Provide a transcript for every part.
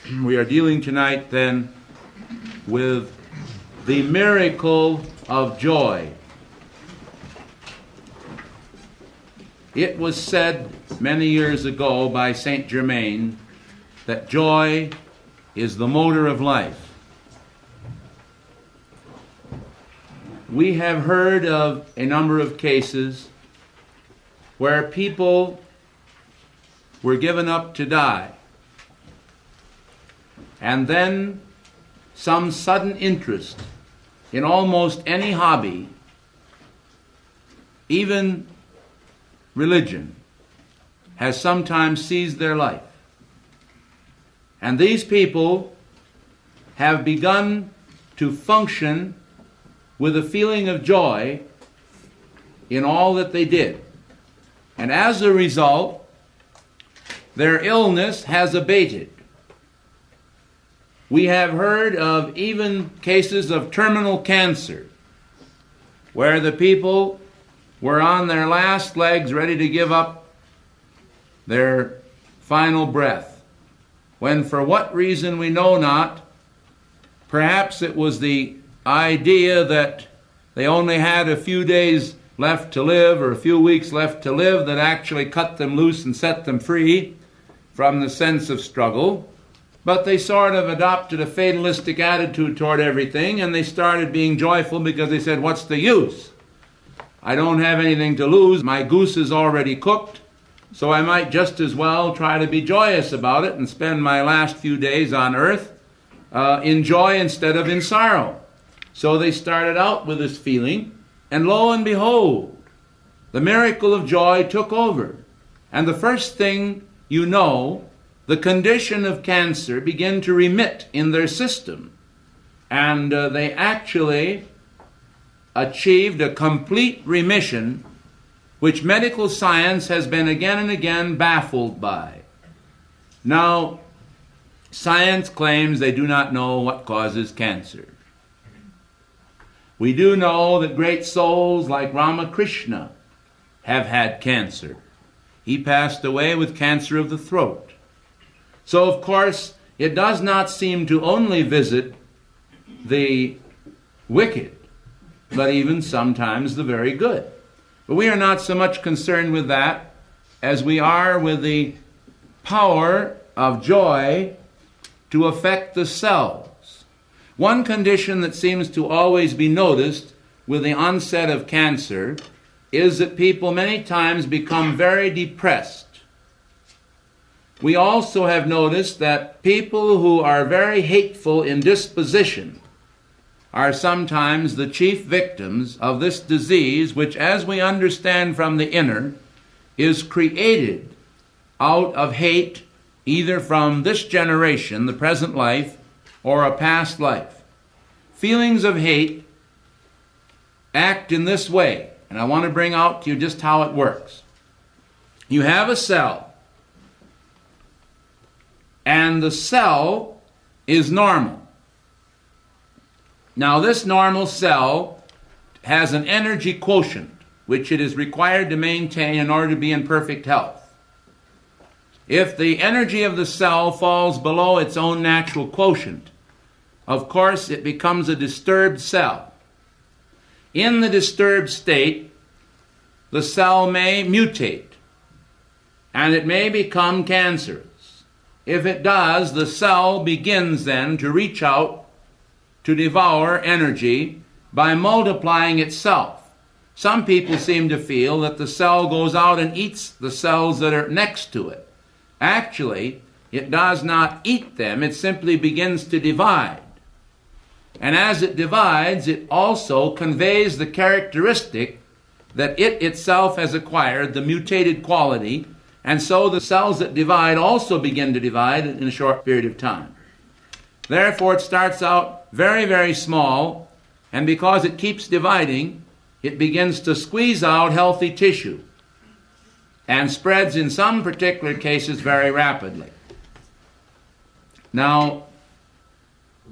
We are dealing tonight then with the miracle of joy. It was said many years ago by Saint Germain that joy is the motor of life. We have heard of a number of cases where people were given up to die, and then some sudden interest in almost any hobby, even religion, has sometimes seized their life. And these people have begun to function with a feeling of joy in all that they did. And as a result, their illness has abated. We have heard of even cases of terminal cancer, where the people were on their last legs, ready to give up their final breath, when for what reason we know not, perhaps it was the idea that they only had a few days left to live or a few weeks left to live that actually cut them loose and set them free from the sense of struggle. But they sort of adopted a fatalistic attitude toward everything, and they started being joyful because they said, what's the use? I don't have anything to lose. My goose is already cooked, so I might just as well try to be joyous about it and spend my last few days on earth in joy instead of in sorrow. So they started out with this feeling, and lo and behold, the miracle of joy took over. And the first thing you know, the condition of cancer began to remit in their system, and they actually achieved a complete remission, which medical science has been again and again baffled by. Now, science claims they do not know what causes cancer. We do know that great souls like Ramakrishna have had cancer. He passed away with cancer of the throat. So, of course, it does not seem to only visit the wicked, but even sometimes the very good. But we are not so much concerned with that as we are with the power of joy to affect the cells. One condition that seems to always be noticed with the onset of cancer is that people many times become very depressed. We also have noticed that people who are very hateful in disposition are sometimes the chief victims of this disease, which, as we understand from the inner, is created out of hate, either from this generation, the present life, or a past life. Feelings of hate act in this way, and I want to bring out to you just how it works. You have a cell, and the cell is normal. Now, this normal cell has an energy quotient, which it is required to maintain in order to be in perfect health. If the energy of the cell falls below its own natural quotient, of course, it becomes a disturbed cell. In the disturbed state, the cell may mutate, and it may become cancerous. If it does, the cell begins then to reach out to devour energy by multiplying itself. Some people seem to feel that the cell goes out and eats the cells that are next to it. Actually, it does not eat them, it simply begins to divide. And as it divides, it also conveys the characteristic that it itself has acquired, the mutated quality, and so the cells that divide also begin to divide in a short period of time. Therefore, it starts out very, very small, and because it keeps dividing, it begins to squeeze out healthy tissue and spreads in some particular cases very rapidly. Now,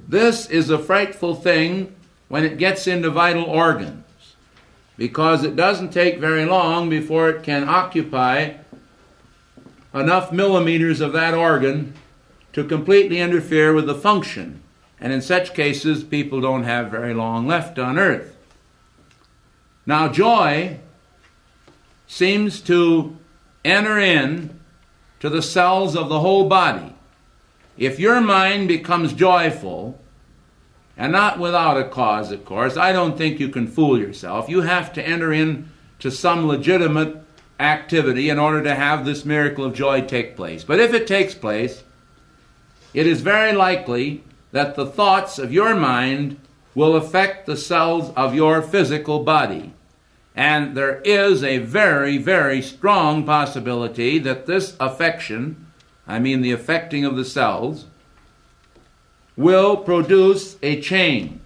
this is a frightful thing when it gets into vital organs, because it doesn't take very long before it can occupy enough millimeters of that organ to completely interfere with the function. And in such cases, people don't have very long left on earth. Now, joy seems to enter in to the cells of the whole body. If your mind becomes joyful, and not without a cause, of course, I don't think you can fool yourself. You have to enter into some legitimate activity in order to have this miracle of joy take place. But if it takes place, it is very likely that the thoughts of your mind will affect the cells of your physical body. And there is a very, very strong possibility that this affection, I mean the affecting of the cells, will produce a change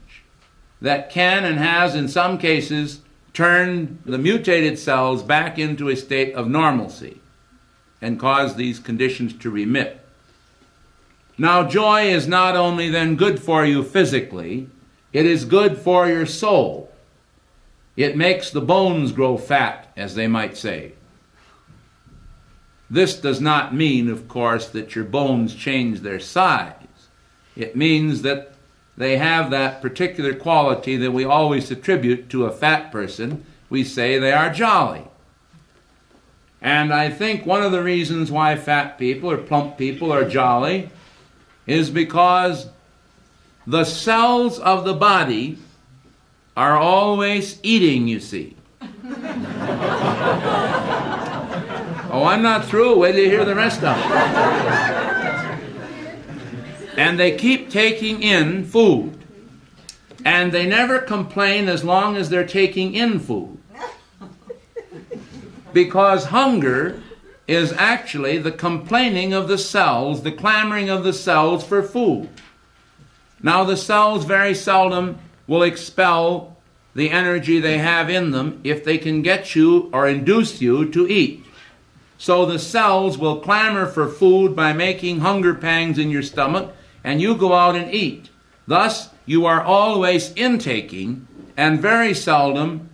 that can and has in some cases turned the mutated cells back into a state of normalcy and cause these conditions to remit. Now, joy is not only then good for you physically, it is good for your soul. It makes the bones grow fat, as they might say. This does not mean, of course, that your bones change their size. It means that they have that particular quality that we always attribute to a fat person. We say they are jolly. And I think one of the reasons why fat people or plump people are jolly is because the cells of the body are always eating, you see. Oh, I'm not through. Wait till you hear the rest of it. And they keep taking in food. And they never complain as long as they're taking in food. Because hunger is actually the complaining of the cells, the clamoring of the cells for food. Now, the cells very seldom will expel the energy they have in them if they can get you or induce you to eat. So the cells will clamor for food by making hunger pangs in your stomach, and you go out and eat. Thus, you are always intaking and very seldom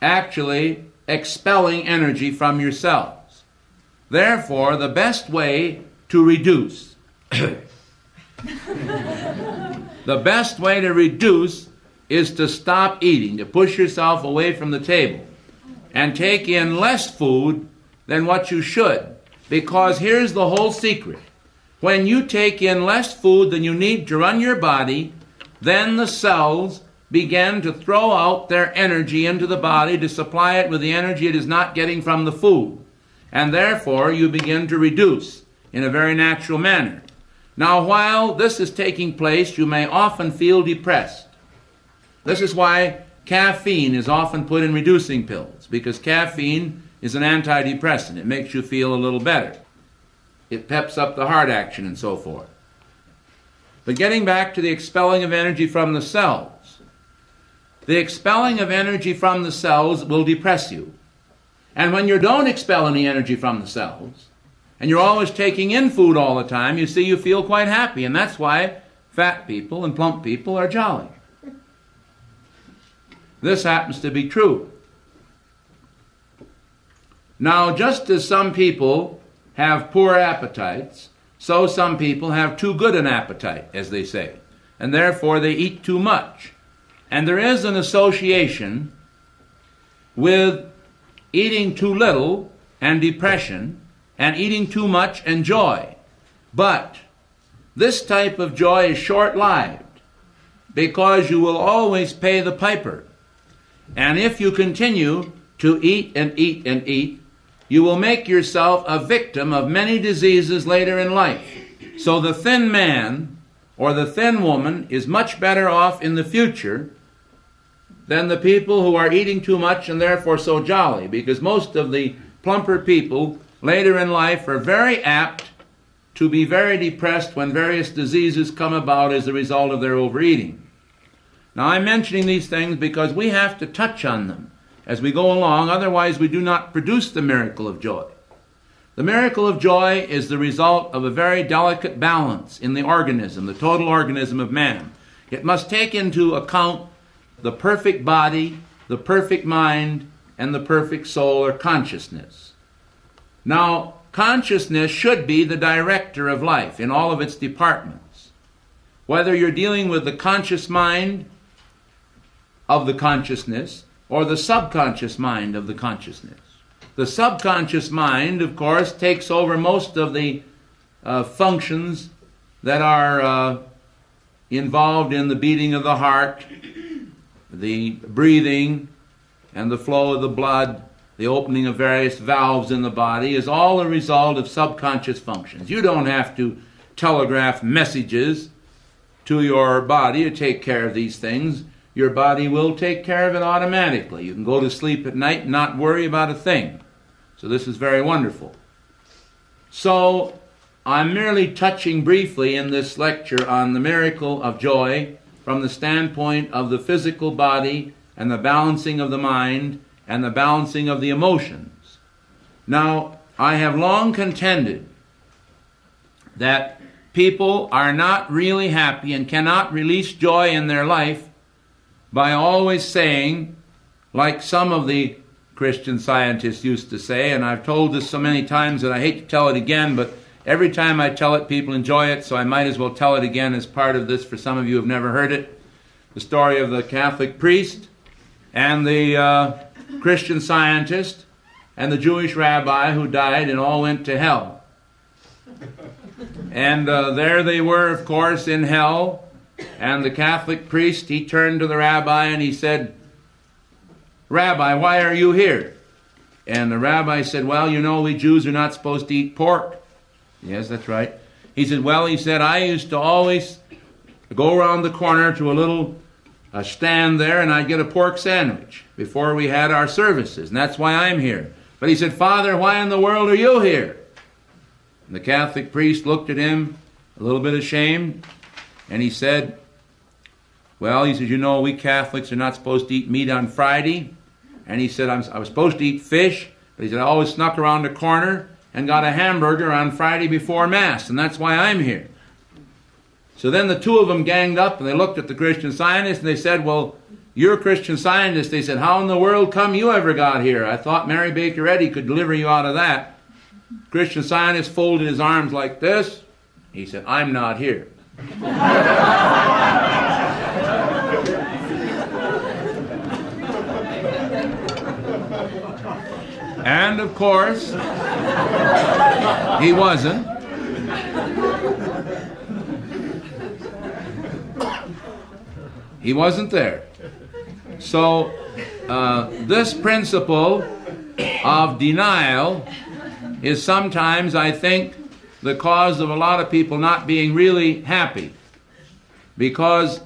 actually expelling energy from your cells. Therefore, the best way to reduce is to stop eating, to push yourself away from the table and take in less food than what you should. Because here's the whole secret. When you take in less food than you need to run your body, then the cells begin to throw out their energy into the body to supply it with the energy it is not getting from the food. And therefore, you begin to reduce in a very natural manner. Now, while this is taking place, you may often feel depressed. This is why caffeine is often put in reducing pills, because caffeine is an antidepressant. It makes you feel a little better. It peps up the heart action and so forth. But getting back to the expelling of energy from the cells, the expelling of energy from the cells will depress you. And when you don't expel any energy from the cells, and you're always taking in food all the time, you see, you feel quite happy. And that's why fat people and plump people are jolly. This happens to be true. Now, just as some people have poor appetites, so some people have too good an appetite, as they say, and therefore they eat too much. And there is an association with eating too little and depression, and eating too much and joy. But this type of joy is short-lived, because you will always pay the piper. And if you continue to eat and eat and eat, you will make yourself a victim of many diseases later in life. So the thin man or the thin woman is much better off in the future than the people who are eating too much and therefore so jolly, because most of the plumper people later in life are very apt to be very depressed when various diseases come about as a result of their overeating. Now, I'm mentioning these things because we have to touch on them as we go along, otherwise we do not produce the miracle of joy. The miracle of joy is the result of a very delicate balance in the organism, the total organism of man. It must take into account the perfect body, the perfect mind, and the perfect soul or consciousness. Now, consciousness should be the director of life in all of its departments. Whether you're dealing with the conscious mind of the consciousness or the subconscious mind of the consciousness. The subconscious mind, of course, takes over most of the functions that are involved in the beating of the heart, the breathing, and the flow of the blood, the opening of various valves in the body, is all a result of subconscious functions. You don't have to telegraph messages to your body to take care of these things. Your body will take care of it automatically. You can go to sleep at night and not worry about a thing. So this is very wonderful. So I'm merely touching briefly in this lecture on the miracle of joy from the standpoint of the physical body and the balancing of the mind and the balancing of the emotions. Now, I have long contended that people are not really happy and cannot release joy in their life by always saying, like some of the Christian scientists used to say, and I've told this so many times that I hate to tell it again, but every time I tell it, people enjoy it, so I might as well tell it again as part of this for some of you who have never heard it. The story of the Catholic priest and the Christian scientist and the Jewish rabbi who died and all went to hell. And there they were, of course, in hell. And the Catholic priest, he turned to the rabbi and he said, "Rabbi, why are you here?" And the rabbi said, "Well, you know, we Jews are not supposed to eat pork." Yes, that's right. He said, "Well," he said, "I used to always go around the corner to a little stand there and I'd get a pork sandwich before we had our services, and that's why I'm here." But he said, "Father, why in the world are you here?" And the Catholic priest looked at him a little bit ashamed, and he said, "Well," he said, "you know, we Catholics are not supposed to eat meat on Friday." And he said, I was supposed to eat fish, but he said, "I always snuck around the corner and got a hamburger on Friday before Mass, and that's why I'm here." So then the two of them ganged up, and they looked at the Christian Scientist, and they said, "Well, you're a Christian Scientist." They said, "How in the world come you ever got here? I thought Mary Baker Eddy could deliver you out of that." Christian Scientist folded his arms like this. He said, "I'm not here." And of course, he wasn't. He wasn't there. So this principle of denial is sometimes, I think, the cause of a lot of people not being really happy. Because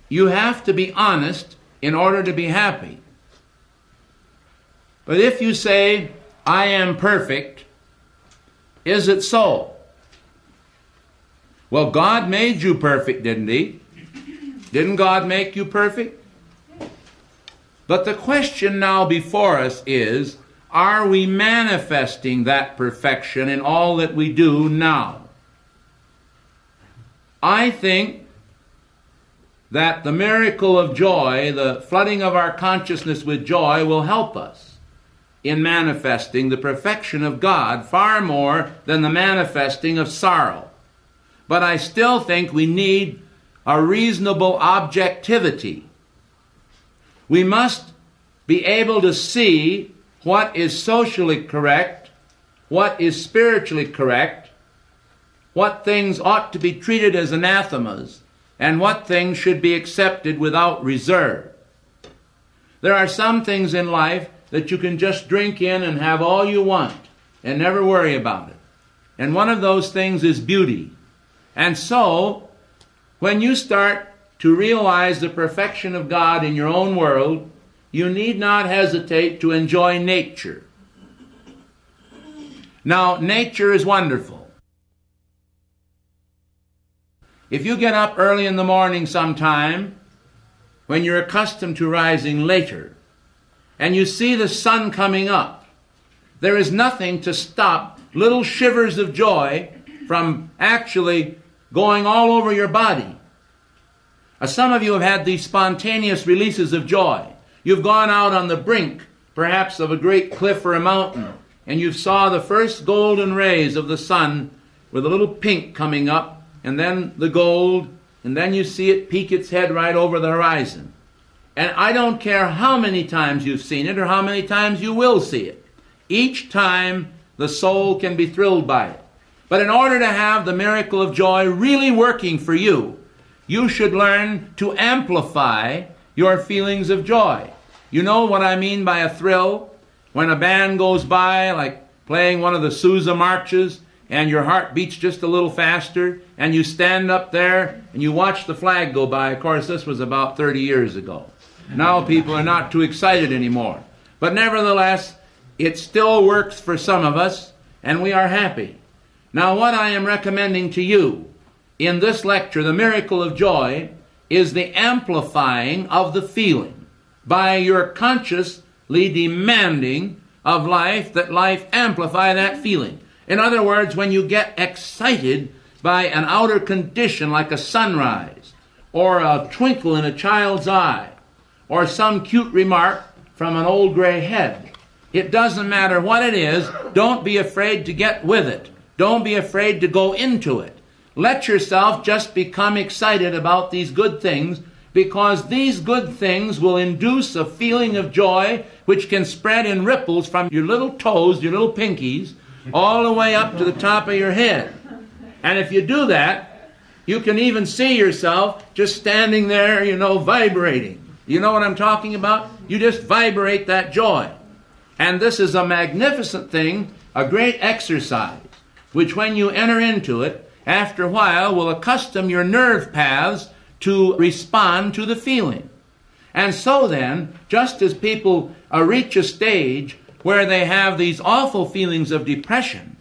you have to be honest in order to be happy. But if you say, "I am perfect," is it so? Well, God made you perfect, didn't He? Didn't God make you perfect? But the question now before us is, are we manifesting that perfection in all that we do now? I think that the miracle of joy, the flooding of our consciousness with joy, will help us in manifesting the perfection of God far more than the manifesting of sorrow. But I still think we need a reasonable objectivity. We must be able to see what is socially correct, what is spiritually correct, what things ought to be treated as anathemas, and what things should be accepted without reserve. There are some things in life that you can just drink in and have all you want and never worry about it. And one of those things is beauty. And so, when you start to realize the perfection of God in your own world, you need not hesitate to enjoy nature. Now, nature is wonderful. If you get up early in the morning sometime, when you're accustomed to rising later, and you see the sun coming up, there is nothing to stop little shivers of joy from actually going all over your body. Some of you have had these spontaneous releases of joy. You've gone out on the brink, perhaps, of a great cliff or a mountain, and you saw the first golden rays of the sun with a little pink coming up, and then the gold, and then you see it peek its head right over the horizon. And I don't care how many times you've seen it or how many times you will see it. Each time the soul can be thrilled by it. But in order to have the miracle of joy really working for you, you should learn to amplify your feelings of joy. You know what I mean by a thrill? When a band goes by, like playing one of the Sousa marches, and your heart beats just a little faster, and you stand up there and you watch the flag go by. Of course, this was about 30 years ago. Now people are not too excited anymore. But nevertheless, it still works for some of us, and we are happy. Now, what I am recommending to you in this lecture, The Miracle of Joy, is the amplifying of the feeling by your consciously demanding of life that life amplify that feeling. In other words, when you get excited by an outer condition like a sunrise, or a twinkle in a child's eye, or some cute remark from an old gray head, it doesn't matter what it is, don't be afraid to get with it. Don't be afraid to go into it. Let yourself just become excited about these good things, because these good things will induce a feeling of joy which can spread in ripples from your little toes, your little pinkies, all the way up to the top of your head. And if you do that, you can even see yourself just standing there, vibrating. You know what I'm talking about? You just vibrate that joy. And this is a magnificent thing, a great exercise, which when you enter into it, after a while will accustom your nerve paths to respond to the feeling. And so then, just as people reach a stage where they have these awful feelings of depression,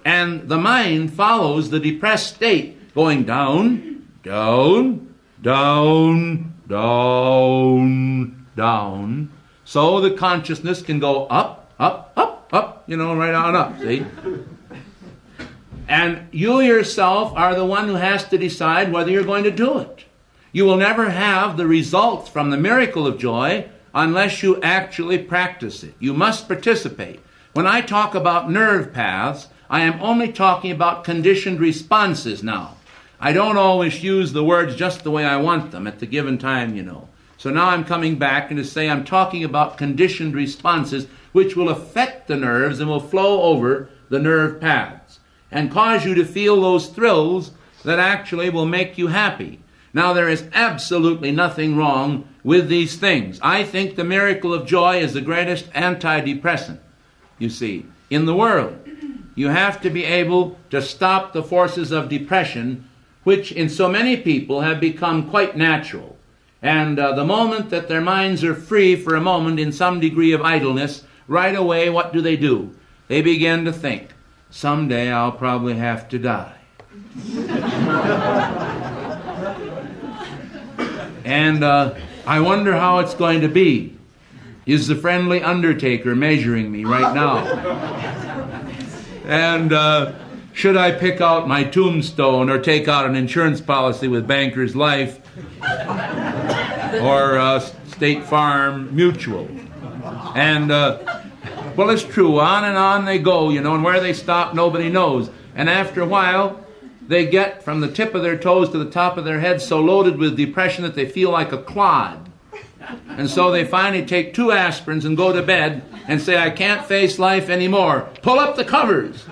and the mind follows the depressed state, going down, down, down, down, down, so the consciousness can go up, up, up, up, right on up, see? And you yourself are the one who has to decide whether you're going to do it. You will never have the results from the miracle of joy unless you actually practice it. You must participate. When I talk about nerve paths, I am only talking about conditioned responses now. I don't always use the words just the way I want them at the given time, So now I'm coming back and to say I'm talking about conditioned responses which will affect the nerves and will flow over the nerve paths and cause you to feel those thrills that actually will make you happy. Now, there is absolutely nothing wrong with these things. I think the miracle of joy is the greatest antidepressant, you see, in the world. You have to be able to stop the forces of depression, which in so many people have become quite natural. And the moment that their minds are free for a moment in some degree of idleness, right away, what do? They begin to think, someday I'll probably have to die. And I wonder how it's going to be. Is the friendly undertaker measuring me right now? And should I pick out my tombstone or take out an insurance policy with Bankers Life or State Farm Mutual? And, well, it's true. On and on they go, and where they stop, nobody knows. And after a while, they get from the tip of their toes to the top of their head so loaded with depression that they feel like a clod. And so they finally take 2 aspirins and go to bed and say, I can't face life anymore. Pull up the covers.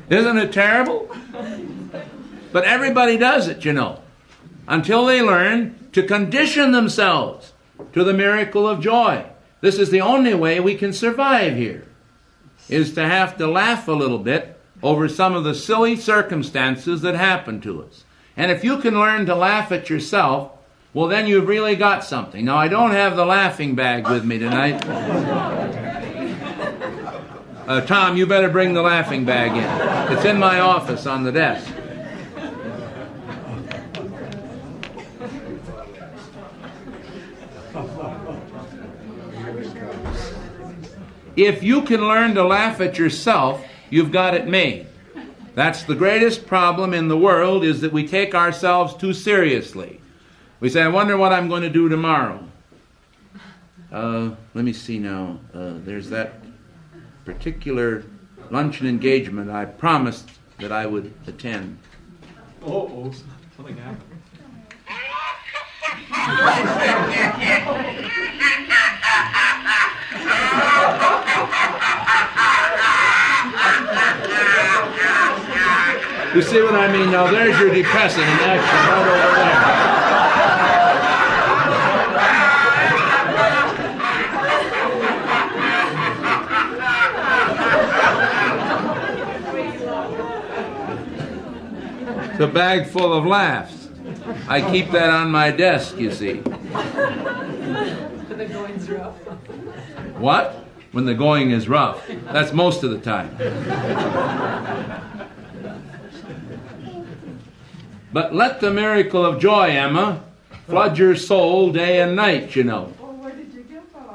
Isn't it terrible? But everybody does it, until they learn to condition themselves to the miracle of joy. This is the only way we can survive here, is to have to laugh a little bit over some of the silly circumstances that happen to us. And if you can learn to laugh at yourself, well, then you've really got something. Now, I don't have the laughing bag with me tonight. Tom, you better bring the laughing bag in. It's in my office on the desk. If you can learn to laugh at yourself, you've got it made. That's the greatest problem in the world, is that we take ourselves too seriously. We say, I wonder what I'm going to do tomorrow. Let me see now. There's that particular luncheon engagement I promised that I would attend. Oh, something happened. You see what I mean? Now there's your depressant in action right over there. It's a bag full of laughs. I keep that on my desk, you see. When the going's rough. What? When the going is rough. That's most of the time. But let the miracle of joy, Emma, flood your soul day and night, you know. Well, where did you get that?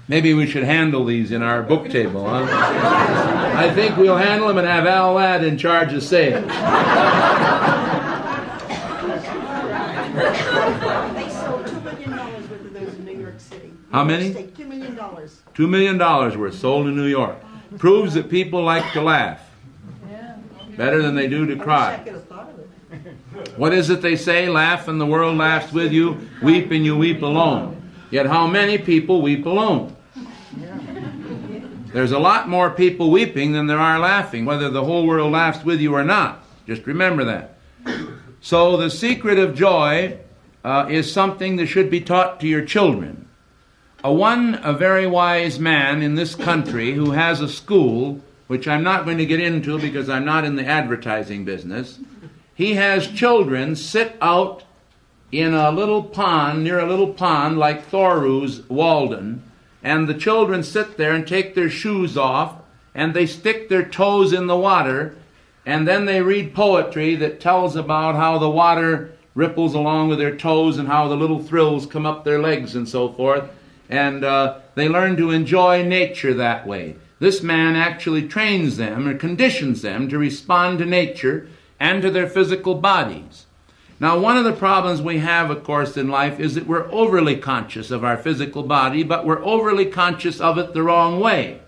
Maybe we should handle these in our book table, huh? I think we'll handle them and have Al Ladd in charge of sales. They sold $2 million worth of those in New York City. How many? $2 million. $2 million worth sold in New York. Proves that people like to laugh. Better than they do to I cry. could have thought of it. What is it they say? Laugh and the world laughs with you. Weep and you weep alone. Yet how many people weep alone? There's a lot more people weeping than there are laughing, whether the whole world laughs with you or not. Just remember that. So the secret of joy is something that should be taught to your children. A very wise man in this country who has a school, which I'm not going to get into because I'm not in the advertising business, he has children sit out in a little pond, near a little pond like Thoreau's Walden, and the children sit there and take their shoes off, and they stick their toes in the water, and then they read poetry that tells about how the water ripples along with their toes and how the little thrills come up their legs and so forth, and they learn to enjoy nature that way. This man actually trains them or conditions them to respond to nature and to their physical bodies. Now, one of the problems we have, of course, in life is that we're overly conscious of our physical body, but we're overly conscious of it the wrong way.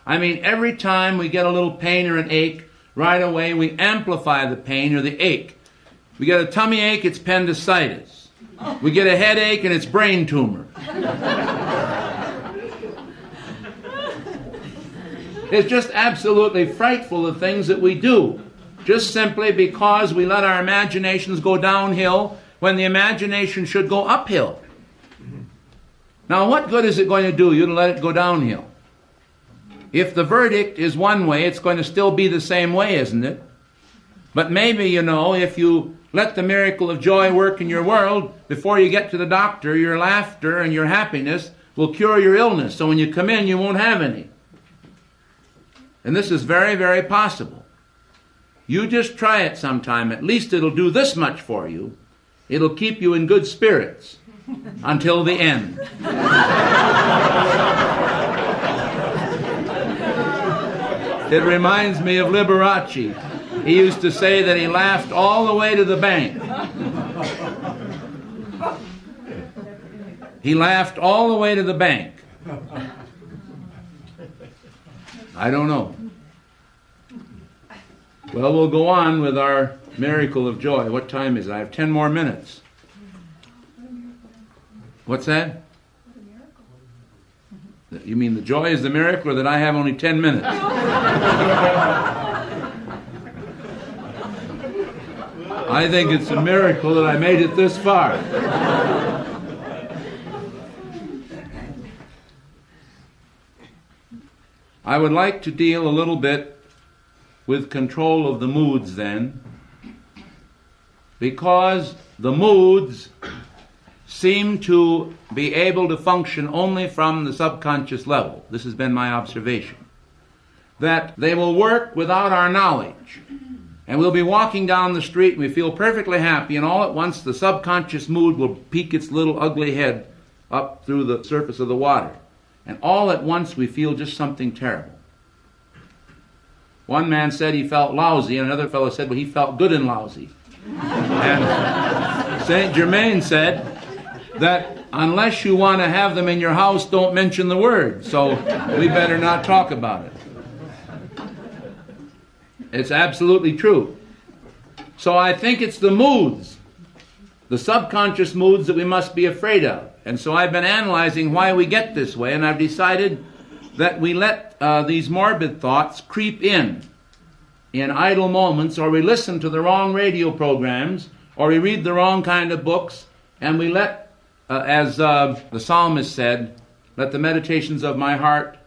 I mean, every time we get a little pain or an ache, right away we amplify the pain or the ache. We get a tummy ache, it's appendicitis. We get a headache, and it's brain tumor. It's just absolutely frightful, the things that we do. Just simply because we let our imaginations go downhill when the imagination should go uphill. Now, what good is it going to do you to let it go downhill? If the verdict is one way, it's going to still be the same way, isn't it? But maybe, if you let the miracle of joy work in your world, before you get to the doctor, your laughter and your happiness will cure your illness. So when you come in, you won't have any. And this is very, very possible. You just try it sometime. At least it'll do this much for you. It'll keep you in good spirits until the end. It reminds me of Liberace. He used to say that he laughed all the way to the bank. He laughed all the way to the bank. I don't know. Well, we'll go on with our miracle of joy. What time is it? I have 10 more minutes. What's that? You mean the joy is the miracle, or that I have only 10 minutes? I think it's a miracle that I made it this far. I would like to deal a little bit with control of the moods then, because the moods seem to be able to function only from the subconscious level. This has been my observation. That they will work without our knowledge. And we'll be walking down the street and we feel perfectly happy, and all at once the subconscious mood will peek its little ugly head up through the surface of the water. And all at once we feel just something terrible. One man said he felt lousy, and another fellow said, well, he felt good and lousy. And Saint Germain said that unless you want to have them in your house, don't mention the word. So we better not talk about it. It's absolutely true. So I think it's the moods, the subconscious moods that we must be afraid of. And so I've been analyzing why we get this way, and I've decided that we let these morbid thoughts creep in idle moments, or we listen to the wrong radio programs, or we read the wrong kind of books, and we let, as the psalmist said, let the meditations of my heart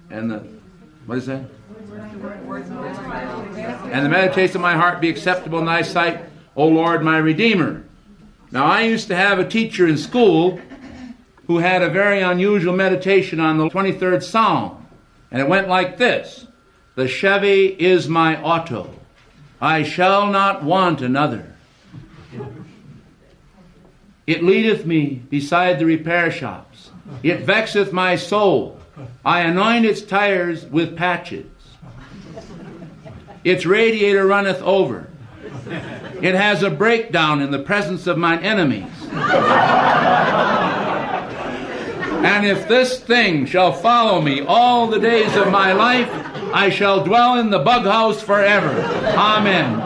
and the, what is that? And the meditation of my heart be acceptable in thy sight, O Lord, my Redeemer. Now, I used to have a teacher in school who had a very unusual meditation on the 23rd Psalm. And it went like this: the Chevy is my auto, I shall not want another. It leadeth me beside the repair shops. It vexeth my soul. I anoint its tires with patches. Its radiator runneth over. It has a breakdown in the presence of mine enemies. And if this thing shall follow me all the days of my life, I shall dwell in the bug house forever. Amen.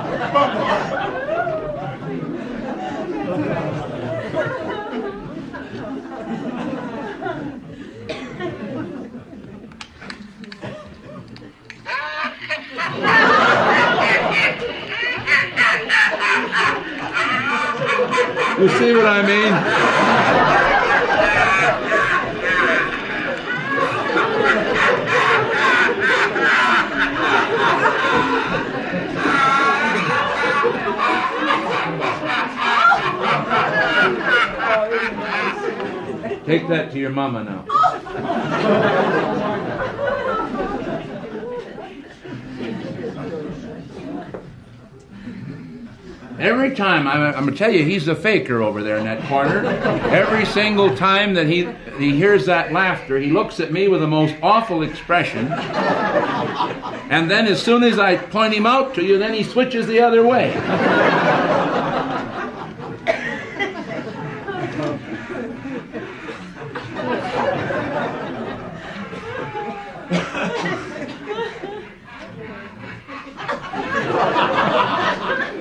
You see what I mean? Take that to your mama now. Every time, I'm going to tell you, he's a faker over there in that corner. Every single time that he hears that laughter, he looks at me with the most awful expression. And then as soon as I point him out to you, then he switches the other way.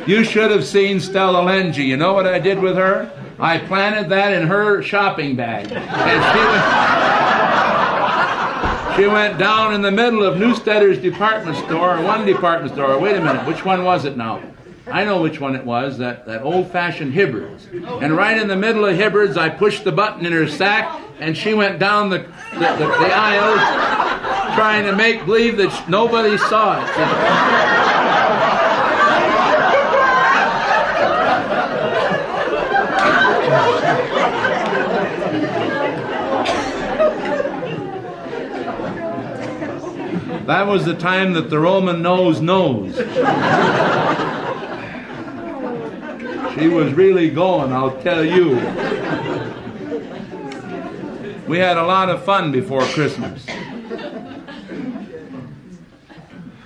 You should have seen Stella Lengi. You know what I did with her? I planted that in her shopping bag. And she went down in the middle of Newstetter's department store, or one department store. Wait a minute, which one was it now? I know which one it was, that old-fashioned Hibbard's. And right in the middle of Hibbard's, I pushed the button in her sack, and she went down the aisles trying to make believe that nobody saw it. That was the time that the Roman nose knows. She was really going, I'll tell you. We had a lot of fun before Christmas.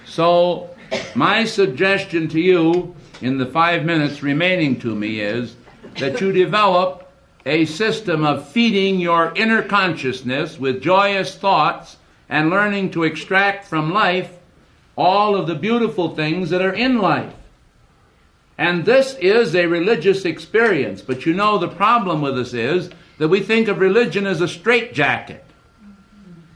So, my suggestion to you in the 5 minutes remaining to me is that you develop a system of feeding your inner consciousness with joyous thoughts and learning to extract from life all of the beautiful things that are in life. And this is a religious experience, but you know the problem with us is that we think of religion as a straitjacket.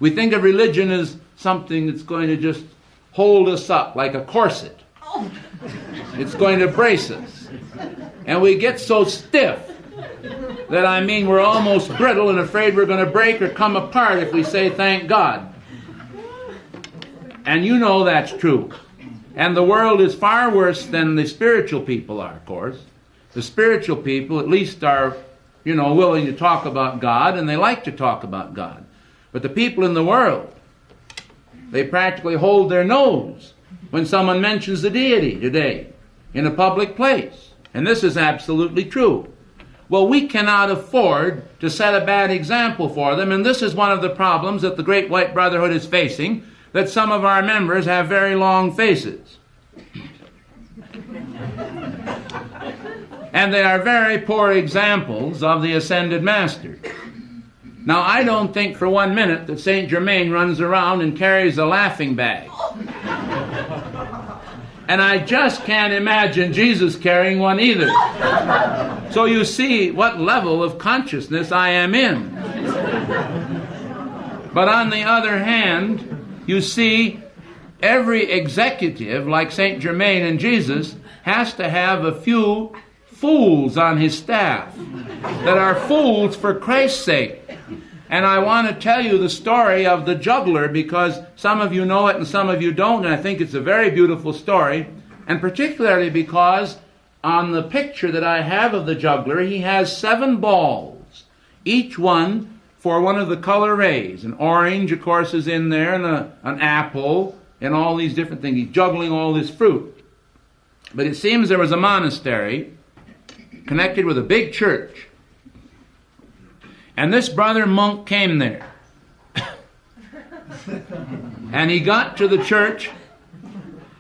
We think of religion as something that's going to just hold us up like a corset. It's going to brace us. And we get so stiff that, I mean, we're almost brittle and afraid we're going to break or come apart if we say thank God. And you know that's true. And the world is far worse than the spiritual people are, of course. The spiritual people at least are, willing to talk about God, and they like to talk about God. But the people in the world, they practically hold their nose when someone mentions the deity today in a public place. And this is absolutely true. Well, we cannot afford to set a bad example for them, and this is one of the problems that the Great White Brotherhood is facing, that some of our members have very long faces. And they are very poor examples of the ascended Master. Now, I don't think for 1 minute that Saint Germain runs around and carries a laughing bag. And I just can't imagine Jesus carrying one either. So you see what level of consciousness I am in. But on the other hand, you see, every executive, like Saint Germain and Jesus, has to have a few fools on his staff that are fools for Christ's sake. And I want to tell you the story of the juggler, because some of you know it and some of you don't, and I think it's a very beautiful story, and particularly because on the picture that I have of the juggler, he has 7 balls, each one for one of the color rays. An orange, of course, is in there, and an apple, and all these different things. He's juggling all this fruit. But it seems there was a monastery connected with a big church. And this brother monk came there. And he got to the church,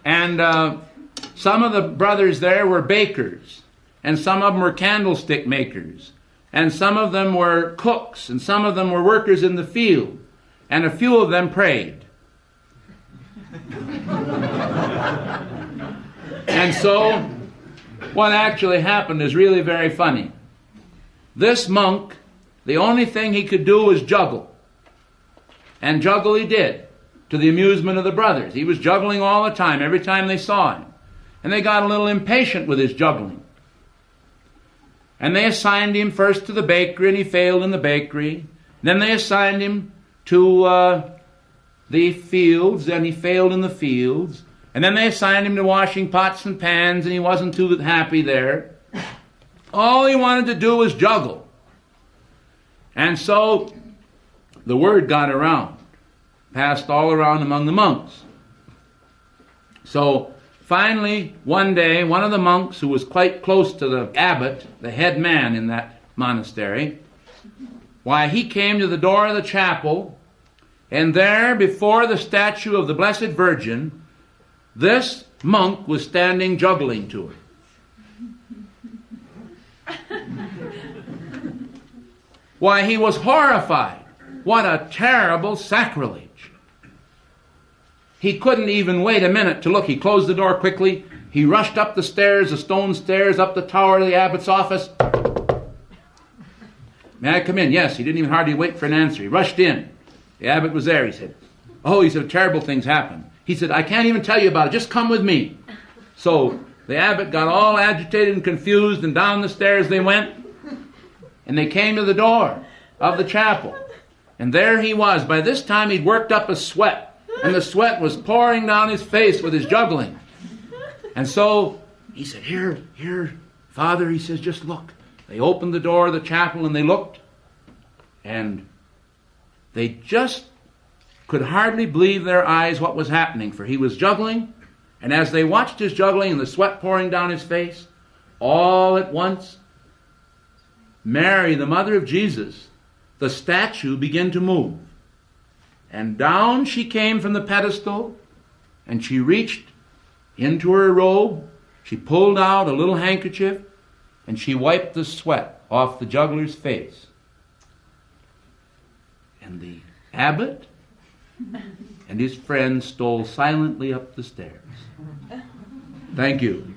and some of the brothers there were bakers, and some of them were candlestick makers, and some of them were cooks, and some of them were workers in the field, and a few of them prayed. And so, what actually happened is really very funny. This monk, the only thing he could do was juggle. And juggle he did, to the amusement of the brothers. He was juggling all the time, every time they saw him. And they got a little impatient with his juggling. And they assigned him first to the bakery, and he failed in the bakery. Then they assigned him to the fields, and he failed in the fields. And then they assigned him to washing pots and pans, and he wasn't too happy there. All he wanted to do was juggle. And so the word got around, passed all around among the monks. So finally, one day, one of the monks who was quite close to the abbot, the head man in that monastery, why, he came to the door of the chapel, and there, before the statue of the Blessed Virgin, this monk was standing juggling to her. Why, he was horrified. What a terrible sacrilege. He couldn't even wait a minute to look. He closed the door quickly. He rushed up the stairs, the stone stairs, up the tower of the abbot's office. May I come in? Yes. He didn't even hardly wait for an answer. He rushed in. The abbot was there. He said, oh, he said, terrible things happened. He said, I can't even tell you about it. Just come with me. So the abbot got all agitated and confused, and down the stairs they went, and they came to the door of the chapel. And there he was. By this time he'd worked up a sweat, and the sweat was pouring down his face with his juggling. And so he said, here, Father, he says, just look. They opened the door of the chapel and they looked, and they just could hardly believe their eyes what was happening, for he was juggling, and as they watched his juggling and the sweat pouring down his face, all at once, Mary, the mother of Jesus, the statue, began to move. And down she came from the pedestal, and she reached into her robe, she pulled out a little handkerchief, and she wiped the sweat off the juggler's face. And the abbot and his friend stole silently up the stairs. Thank you.